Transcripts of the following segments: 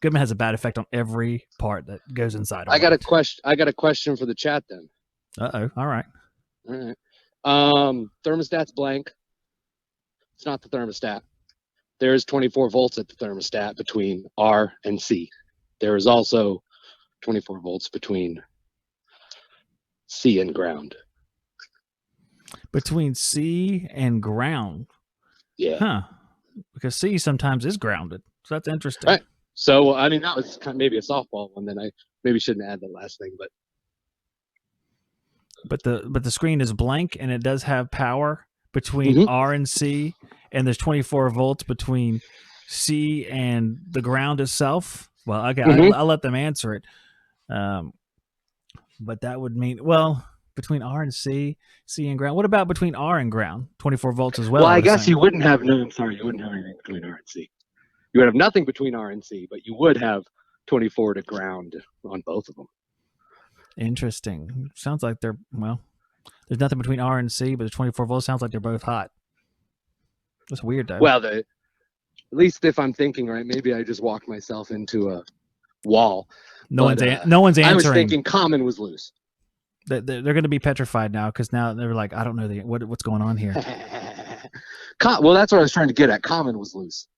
equipment has a bad effect on every part that goes inside. I got a question for the chat then. Uh-oh. All right. Thermostat's blank. It's not the thermostat. There's 24 volts at the thermostat between R and C. There is also 24 volts between C and ground. Between C and ground. Yeah. Huh. Because C sometimes is grounded. So that's interesting. Right. So, I mean, that was kind of maybe a softball one. Then I maybe shouldn't add the last thing, but the screen is blank and it does have power between R and C, and there's 24 volts between C and the ground itself. Well, okay, I'll let them answer it. But that would mean, well, between R and C and ground. What about between R and ground? 24 volts as well. Well, I guess you wouldn't have you wouldn't have anything between R and C. You would have nothing between R and C, but you would have 24 to ground on both of them. Interesting. Sounds like there's nothing between R and C, but the 24 volts sounds like they're both hot. That's weird, though. Well, at least if I'm thinking right, maybe I just walked myself into a wall. No one's answering. I was thinking common was loose. They're going to be petrified now because now they're like, I don't know what's going on here. Well, that's what I was trying to get at. Common was loose,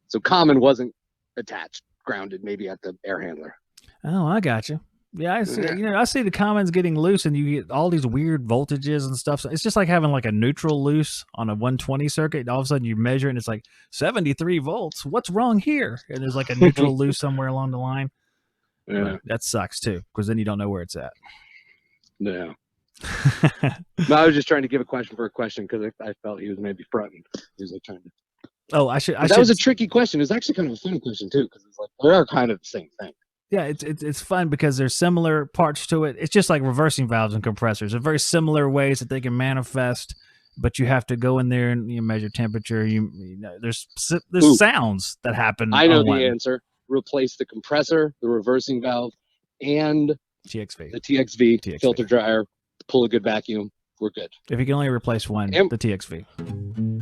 so common wasn't attached, grounded, maybe at the air handler. Oh, I got you. Yeah, I see. I see the commons getting loose, and you get all these weird voltages and stuff. So it's just like having like a neutral loose on a 120 circuit. All of a sudden, you measure, and it's like 73 volts. What's wrong here? And there's like a neutral loose somewhere along the line. Yeah, but that sucks too, because then you don't know where it's at. No. No, I was just trying to give a question for a question because I felt he was maybe fronting. He was like trying to. Oh, that was a tricky question. It was actually kind of a funny question too, because it's like they are kind of the same thing. Yeah, it's fun because there's similar parts to it. It's just like reversing valves and compressors. They're very similar ways that they can manifest, but you have to go in there and measure temperature. There's sounds that happen. I know the answer. Replace the compressor, the reversing valve, and the TXV. Filter dryer. Pull a good vacuum. We're good. If you can only replace one, the TXV.